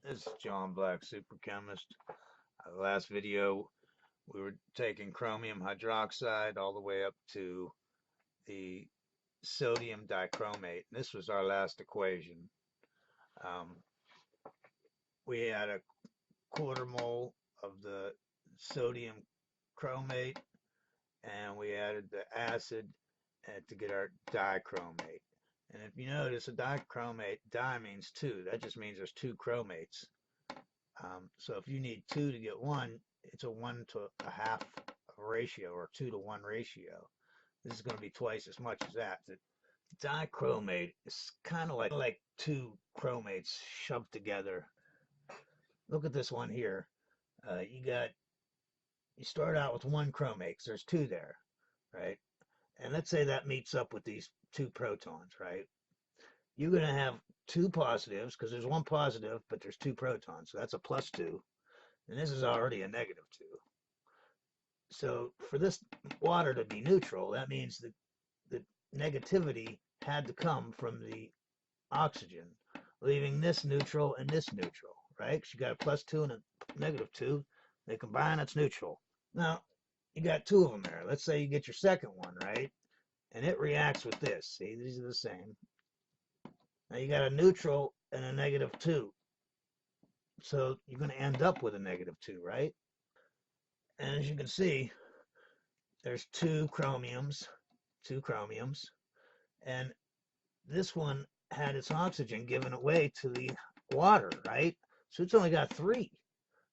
This is John Black, Super Chemist. Last video, we were taking chromium hydroxide all the way up to the sodium dichromate. This was our last equation. Um, we had a quarter mole of the sodium chromate, and we added the acid to get our dichromate. And if you notice, a dichromate, di means two. That just means there's two chromates. So if you need two to get one, it's a 1 to a half ratio or 2 to 1 ratio. This is going to be twice as much as that. The dichromate is kind of like two chromates shoved together. Look at this one here. You start out with one chromate 'cause there's two there, right? And let's say that meets up with these two protons, right? You're going to have two positives because there's one positive, but there's two protons. So that's a +2. And this is already a -2. So for this water to be neutral, that means that the negativity had to come from the oxygen, leaving this neutral and this neutral, right? Because you got a +2 and a -2. They combine, it's neutral. Now, you got two of them there. Let's say you get your second one, right? And it reacts with this. See, these are the same. Now you got a neutral and a -2. So you're going to end up with a -2, right? And as you can see, there's two chromiums, and this one had its oxygen given away to the water, right? So it's only got three,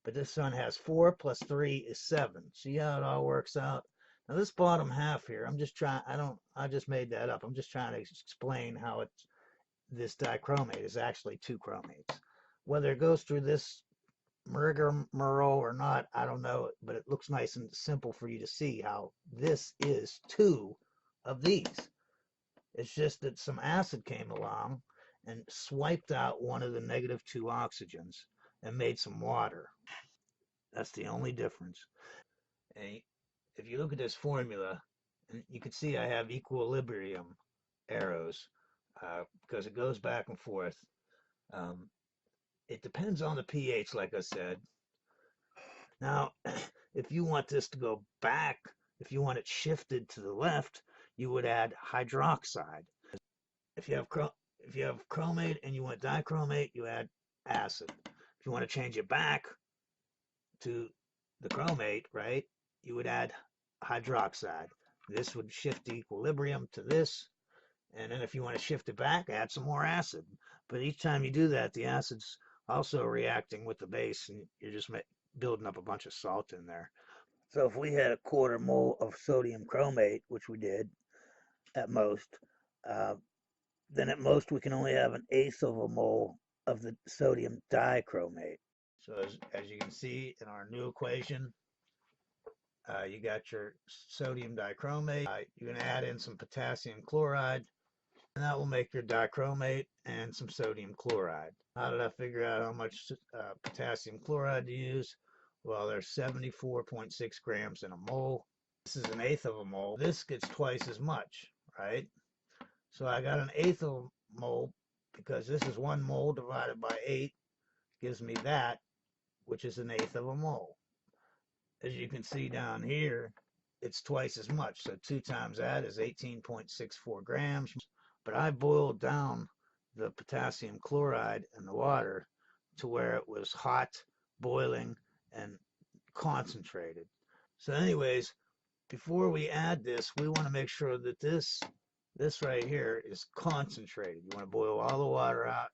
but this one has 4 plus 3 is 7. See how it all works out? Now this bottom half here, I just made that up. I'm just trying to explain how this dichromate is actually two chromates. Whether it goes through this rigmarole or not, I don't know, but it looks nice and simple for you to see how this is two of these. It's just that some acid came along and swiped out one of the -2 oxygens and made some water. That's the only difference. And if you look at this formula, and you can see I have equilibrium arrows because it goes back and forth. Um, it depends on the pH, like I said. Now, if you want this to go back, if you want it shifted to the left, you would add hydroxide. If you have chromate and you want dichromate, you add acid. If you want to change it back to the chromate, right, you would add hydroxide. This would shift the equilibrium to this. And then if you want to shift it back, add some more acid. But each time you do that, the acid's also reacting with the base, and you're just building up a bunch of salt in there. So if we had a quarter mole of sodium chromate, which we did at most, uh, then at most we can only have an eighth of a mole of the sodium dichromate. So as you can see in our new equation, you got your sodium dichromate. You're going to add in some potassium chloride, and that will make your dichromate and some sodium chloride. How did I figure out how much potassium chloride to use? Well, there's 74.6 grams in a mole. This is an eighth of a mole. This gets twice as much, right? So I got an eighth of a mole because this is 1 mole divided by 8 gives me that, which is an eighth of a mole. As you can see down here, it's twice as much. So 2 times that is 18.64 grams. But I boiled down the potassium chloride in the water to where it was hot, boiling, and concentrated. So anyways, before we add this, we want to make sure that this right here is concentrated. You want to boil all the water out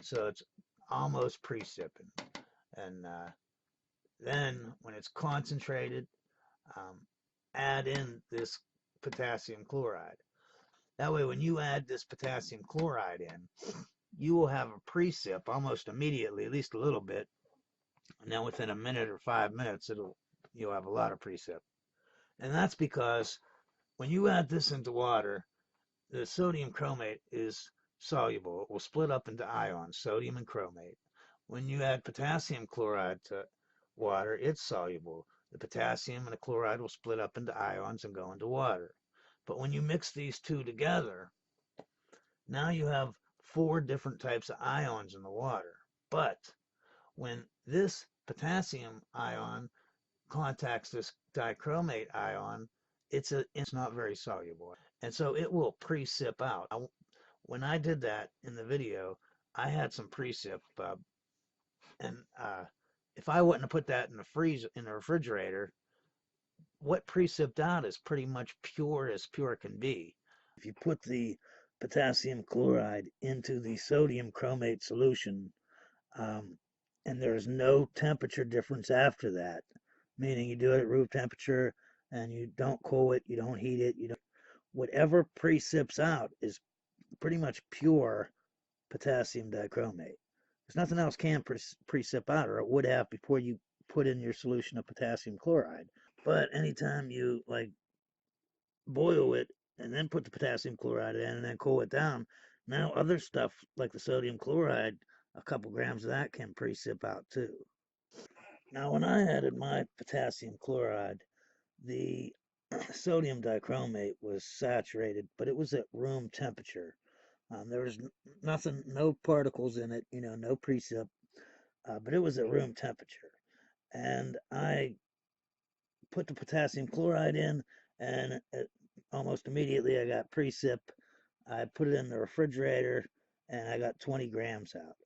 so it's almost precipient. And then when it's concentrated, add in this potassium chloride. That way, when you add this potassium chloride in, you will have a precip almost immediately, at least a little bit. And then within a minute or 5 minutes, you'll have a lot of precip. And that's because when you add this into water, the sodium chromate is soluble. It will split up into ions, sodium and chromate. When you add potassium chloride to water, it's soluble. The potassium and the chloride will split up into ions and go into water. But when you mix these two together, now you have 4 different types of ions in the water. But When this potassium ion contacts this dichromate ion, it's not very soluble, and so it will precip out. When I did that in the video, I had some precip, and if I wouldn't have put that in the refrigerator, what precipped out is pretty much pure as pure can be. If you put the potassium chloride into the sodium chromate solution, um, and there's no temperature difference after that, meaning you do it at room temperature and you don't cool it, you don't heat it, whatever precips out is pretty much pure potassium dichromate. There's nothing else can precip out, or it would have before you put in your solution of potassium chloride. But anytime you like boil it and then put the potassium chloride in and then cool it down, now other stuff like the sodium chloride, a couple grams of that can precip out too. Now when I added my potassium chloride, the sodium dichromate was saturated, but it was at room temperature. There was nothing, no particles in it, no precip, but it was at room temperature. And I put the potassium chloride in, and almost immediately I got precip. I put it in the refrigerator, and I got 20 grams out.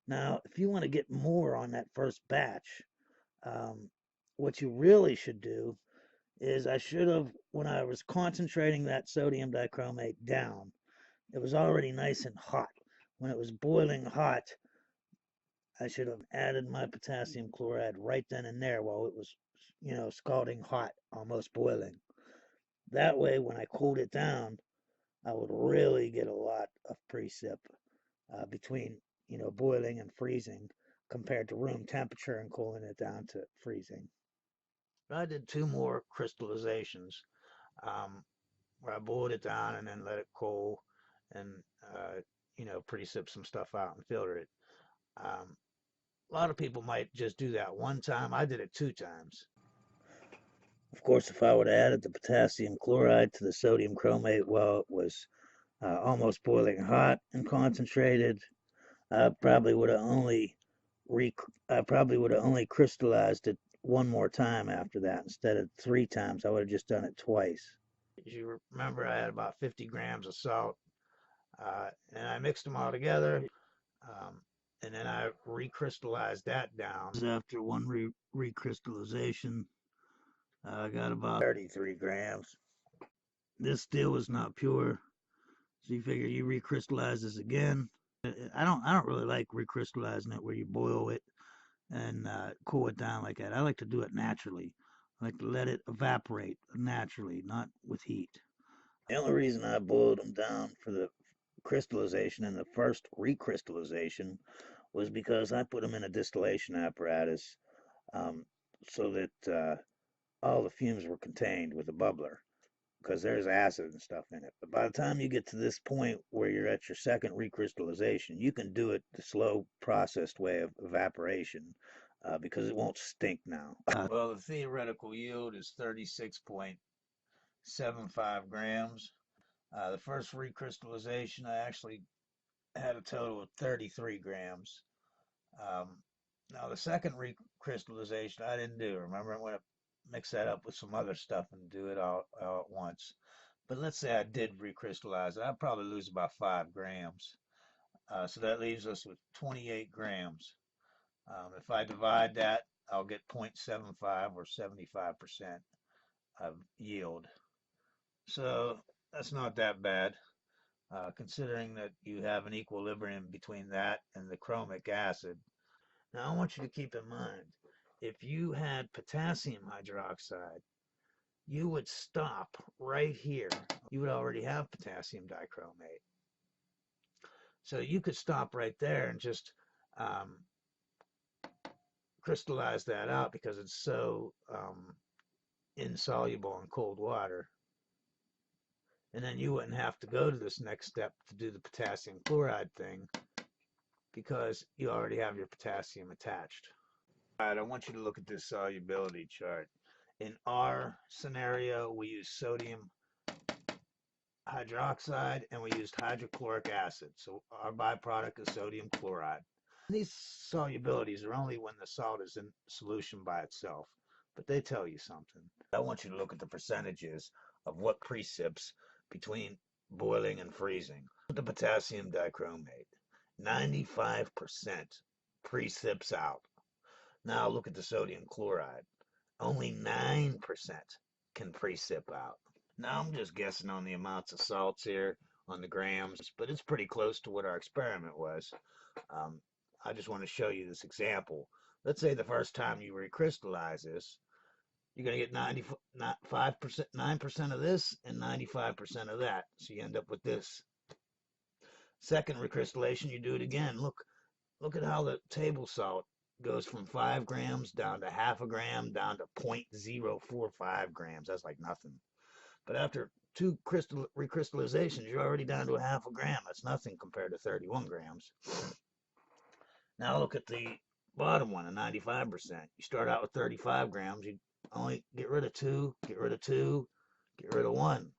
Now, if you want to get more on that first batch, what you really should do is I should have, when I was concentrating that sodium dichromate down, it was already nice and hot. When it was boiling hot, I should have added my potassium chloride right then and there while it was, scalding hot, almost boiling. That way, when I cooled it down, I would really get a lot of precip between, boiling and freezing compared to room temperature and cooling it down to freezing. I did 2 more crystallizations um, where I boiled it down and then let it cool and, precip some stuff out and filter it. A lot of people might just do that one time. I did it 2 times. Of course, if I would have added the potassium chloride to the sodium chromate while it was almost boiling hot and concentrated, I probably would have only crystallized it one more time after that instead of 3 times. I would have just done it twice. As you remember, I had about 50 grams of salt, and I mixed them all together, and then I recrystallized that down. After one recrystallization, I got about 33 grams. This still is not pure, so you figure you recrystallize this again. I don't really like recrystallizing it where you boil it and cool it down like that. I like to do it naturally. I like to let it evaporate naturally, not with heat. The only reason I boiled them down for the crystallization and the first recrystallization was because I put them in a distillation apparatus so that all the fumes were contained with a bubbler, because there's acid and stuff in it. But by the time you get to this point where you're at your second recrystallization, you can do it the slow processed way of evaporation because it won't stink now. Well, the theoretical yield is 36.75 grams. The first recrystallization, I actually had a total of 33 grams. Now, the second recrystallization I didn't do. Remember, I'm going to mix that up with some other stuff and do it all at once. But let's say I did recrystallize it, I'd probably lose about 5 grams. So that leaves us with 28 grams. If I divide that, I'll get 0.75 or 75% of yield. So that's not that bad, considering that you have an equilibrium between that and the chromic acid. Now, I want you to keep in mind, if you had potassium hydroxide, you would stop right here. You would already have potassium dichromate. So you could stop right there and just crystallize that out because it's so insoluble in cold water. And then you wouldn't have to go to this next step to do the potassium chloride thing because you already have your potassium attached. All right, I want you to look at this solubility chart. In our scenario, we use sodium hydroxide and we used hydrochloric acid. So our byproduct is sodium chloride. These solubilities are only when the salt is in solution by itself, but they tell you something. I want you to look at the percentages of what precipitates between boiling and freezing. The potassium dichromate, 95% precipitates out. Now look at the sodium chloride. Only 9% can precip out. Now I'm just guessing on the amounts of salts here, on the grams, but it's pretty close to what our experiment was. Um, I just want to show you this example. Let's say the first time you recrystallize this, you're going to get 95%, 9% of this and 95% of that. So you end up with this. Second recrystallation, you do it again. Look at how the table salt goes from 5 grams down to half a gram down to 0.045 grams. That's like nothing. But after two recrystallizations, you're already down to a half a gram. That's nothing compared to 31 grams. Now look at the bottom one, a 95%. You start out with 35 grams. You only get rid of 2, get rid of 2, get rid of 1.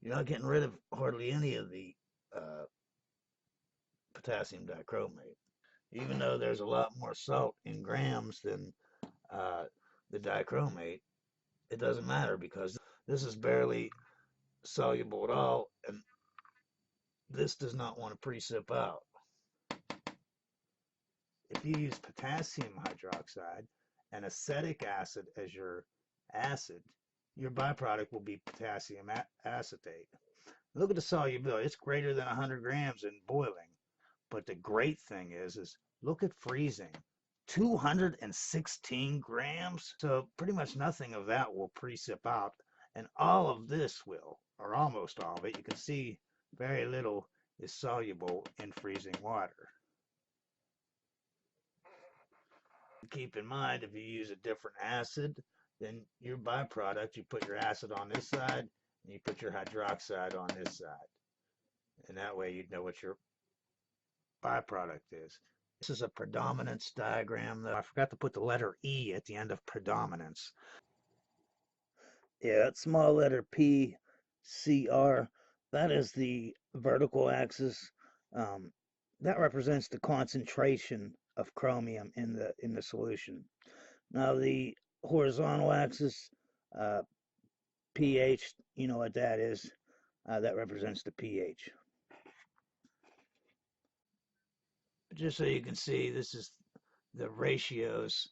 You're not getting rid of hardly any of the potassium dichromate. Even though there's a lot more salt in grams than the dichromate, it doesn't matter because this is barely soluble at all, and this does not want to precip out. If you use potassium hydroxide and acetic acid as your acid, your byproduct will be potassium acetate. Look at the solubility. It's greater than 100 grams in boiling. But the great thing is look at freezing. 216 grams. So pretty much nothing of that will precip out. And all of this will, or almost all of it. You can see very little is soluble in freezing water. Keep in mind, if you use a different acid, then your byproduct, you put your acid on this side and you put your hydroxide on this side. And that way you'd know what your byproduct is. This is a predominance diagram, though. I forgot to put the letter E at the end of predominance. Yeah, that small letter P, C, R, that is the vertical axis. Um, that represents the concentration of chromium in the solution. Now the horizontal axis, uh, pH, you know what that is. That represents the pH. Just so you can see, this is the ratios,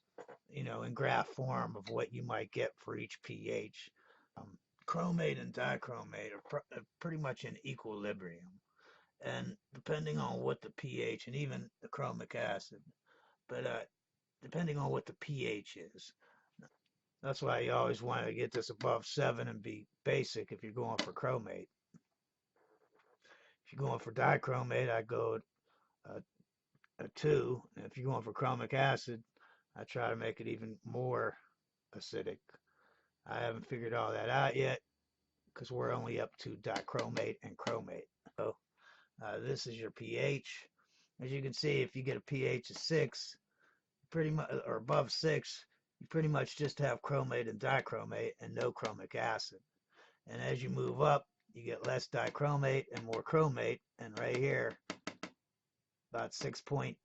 in graph form of what you might get for each pH. Chromate and dichromate are pretty much in equilibrium. And depending on what the pH, and even the chromic acid, but depending on what the pH is. That's why you always want to get this above 7 and be basic if you're going for chromate. If you're going for dichromate, I go a 2. And if you're going for chromic acid, I try to make it even more acidic. I haven't figured all that out yet because we're only up to dichromate and chromate. So this is your pH. As you can see, if you get a pH of 6, pretty much, or above 6, you pretty much just have chromate and dichromate and no chromic acid. And as you move up, you get less dichromate and more chromate. And right here, about 6.7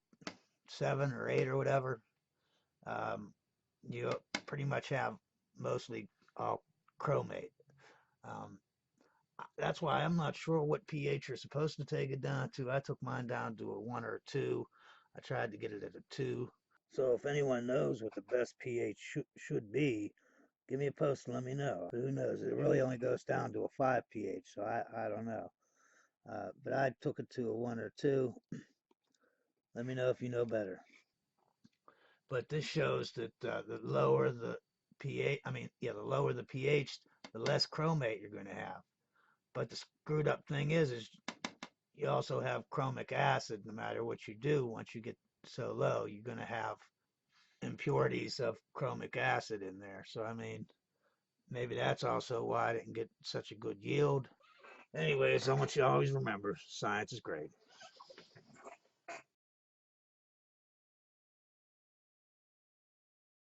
or 8 or whatever, you pretty much have mostly all chromate. That's why I'm not sure what pH you're supposed to take it down to. I took mine down to a 1 or a 2. I tried to get it at a 2. So if anyone knows what the best pH should be, give me a post and let me know. Who knows? It really only goes down to a 5 pH, so I don't know. But I took it to a 1 or 2. Let me know if you know better. But this shows that the lower the pH, the lower the pH, the less chromate you're going to have. But the screwed up thing is you also have chromic acid. No matter what you do, once you get so low, you're going to have impurities of chromic acid in there. So, maybe that's also why I didn't get such a good yield. Anyways, I want you to always remember, science is great.